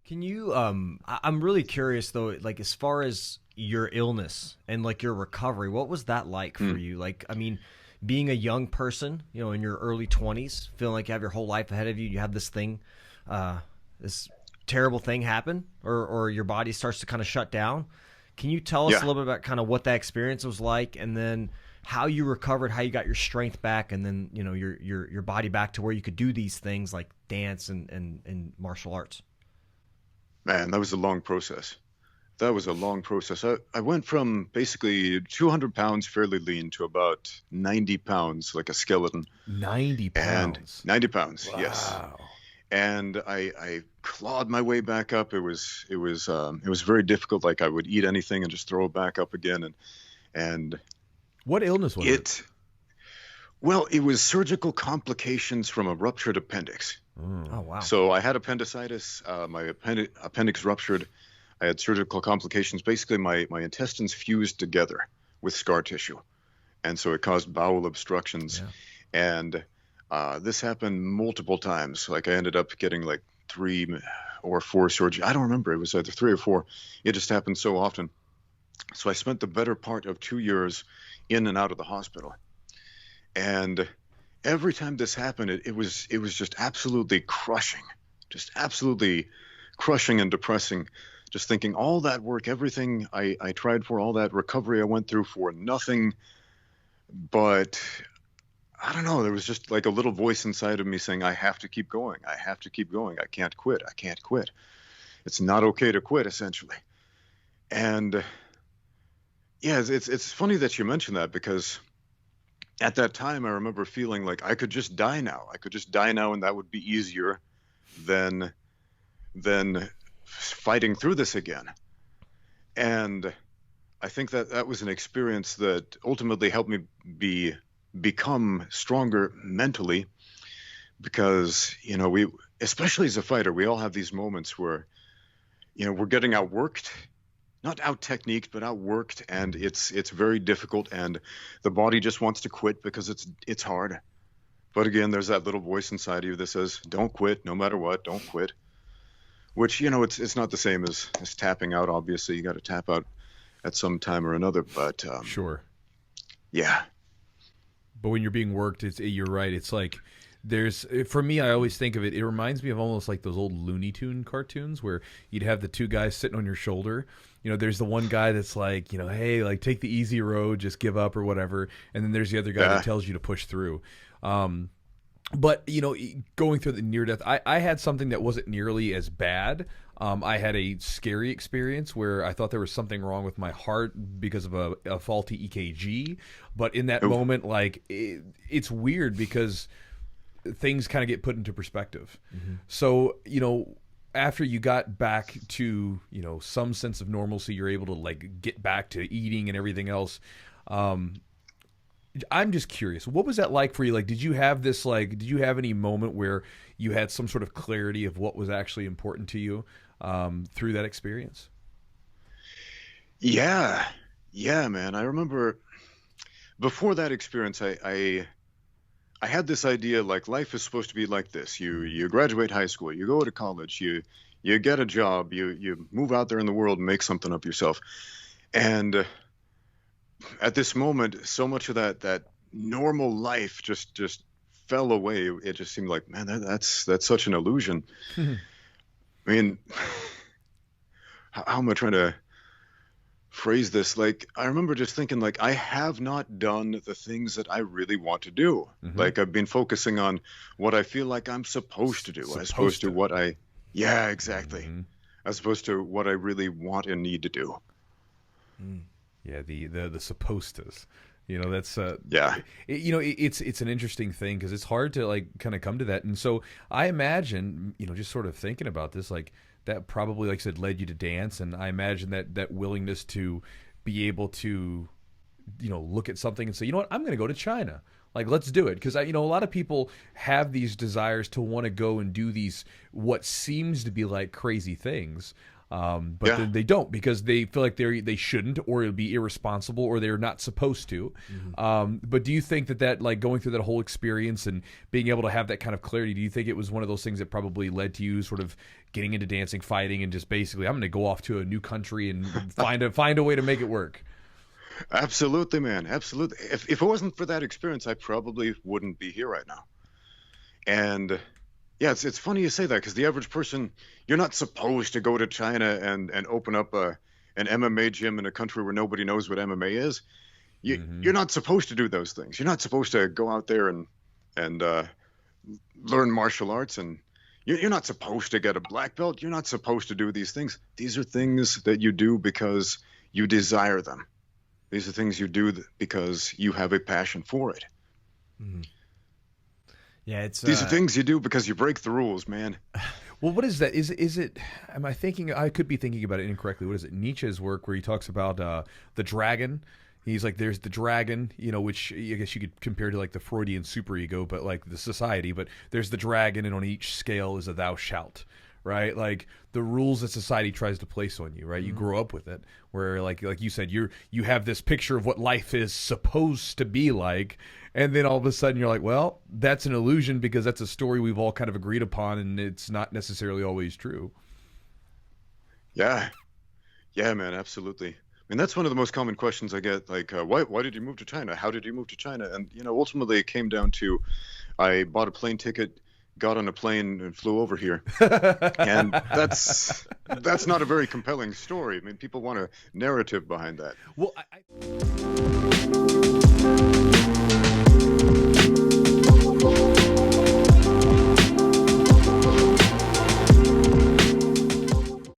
Can you I'm really curious though, like as far as your illness and like your recovery, what was that like for you? Like, I mean, being a young person, you know, in your early 20s, feeling like you have your whole life ahead of you, you have this thing, this terrible thing happen, or your body starts to kind of shut down. Can you tell us a little bit about kind of what that experience was like, and then how you recovered, how you got your strength back, and then, you know, your body back to where you could do these things like dance and martial arts? Man, that was a long process. That was a long process. I went from basically 200 pounds, fairly lean, to about 90 pounds, like a skeleton. 90 pounds. And 90 pounds, Wow. yes. And I clawed my way back up. It was very difficult. Like I would eat anything and just throw it back up again. And What illness was it? Well, it was surgical complications from a ruptured appendix. Oh, wow. So I had appendicitis. My appendix ruptured. I had surgical complications. Basically, my intestines fused together with scar tissue, and so it caused bowel obstructions. Yeah. And this happened multiple times. Like I ended up getting like 3 or 4 surgeries. I don't remember. It was either 3 or 4. It just happened so often. So I spent the better part of 2 years in and out of the hospital. And every time this happened, it was just absolutely crushing and depressing. Just thinking all that work, everything I tried for, all that recovery I went through for nothing. But I don't know, there was just like a little voice inside of me saying, I have to keep going. I have to keep going. I can't quit. I can't quit. It's not okay to quit, essentially. And yeah, it's funny that you mentioned that, because at that time, I remember feeling like I could just die now. I could just die now, and that would be easier than fighting through this again. And I think that was an experience that ultimately helped me become stronger mentally, because, you know, we, especially as a fighter, we all have these moments where, you know, we're getting outworked. Not out techniqued, but outworked, and it's very difficult, and the body just wants to quit because it's hard. But again, there's that little voice inside of you that says, "Don't quit, no matter what. Don't quit." Which, you know, it's not the same as tapping out. Obviously, you got to tap out at some time or another. But Sure. Yeah. But when you're being worked, you're right. It's like for me, I always think of it. It reminds me of almost like those old Looney Tune cartoons where you'd have the 2 guys sitting on your shoulder. You know, there's the one guy that's like, you know, hey, like take the easy road, just give up or whatever. And then there's the other guy that tells you to push through. But, you know, going through the near death, I had something that wasn't nearly as bad. I had a scary experience where I thought there was something wrong with my heart because of a faulty EKG. But in that moment, like, it's weird because things kind of get put into perspective. Mm-hmm. So, you know, after you got back to, you know, some sense of normalcy, you're able to like get back to eating and everything else. I'm just curious, what was that like for you? Like, did you have any moment where you had some sort of clarity of what was actually important to you through that experience? Yeah, man. I remember before that experience, I had this idea, like, life is supposed to be like this. You graduate high school, you go to college, you get a job, you move out there in the world and make something of yourself. And at this moment, so much of that normal life just fell away. It just seemed like, man, that's such an illusion. I mean, how am I trying to phrase this? Like, I remember just thinking, like, I have not done the things that I really want to do. Mm-hmm. Like, I've been focusing on what I feel like I'm supposed to do, as opposed to what yeah, exactly. Mm-hmm. As opposed to what I really want and need to do. Yeah, the supposed tos. You know, that's it's an interesting thing because it's hard to like kind of come to that. And so I imagine, you know, just sort of thinking about this, like that probably, like I said, led you to dance. And I imagine that willingness to be able to, you know, look at something and say, you know what, I'm going to go to China. Like, let's do it. Because, a lot of people have these desires to want to go and do these, what seems to be like crazy things. But then they don't, because they feel like they shouldn't, or it'll be irresponsible, or they're not supposed to. But do you think that like going through that whole experience and being able to have that kind of clarity, do you think it was one of those things that probably led to you sort of getting into dancing, fighting, and just basically, I'm going to go off to a new country and find a way to make it work? Absolutely, man. Absolutely. If it wasn't for that experience, I probably wouldn't be here right now. And yeah, it's funny you say that, because the average person, you're not supposed to go to China and open up an MMA gym in a country where nobody knows what MMA is. You're not supposed to do those things. You're not supposed to go out there and learn martial arts, and you're not supposed to get a black belt. You're not supposed to do these things. These are things that you do because you desire them. These are things you do because you have a passion for it. Yeah, these are things you do because you break the rules, man. Well, what is that? Is it? Am I thinking? I could be thinking about it incorrectly. What is it? Nietzsche's work where he talks about the dragon. He's like, there's the dragon, which I guess you could compare to like the Freudian superego, but like the society. But there's the dragon, and on each scale is a thou shalt. Right, like the rules that society tries to place on you, right? You grow up with it, where like you said, you have this picture of what life is supposed to be like, and then all of a sudden you're like, well, that's an illusion, because that's a story we've all kind of agreed upon, and it's not necessarily always true. Yeah, man, absolutely. I mean, that's one of the most common questions I get. Like, why did you move to China? How did you move to China? And ultimately it came down to, I bought a plane ticket, got on a plane, and flew over here. And that's not a very compelling story. I mean, people want a narrative behind that. Well,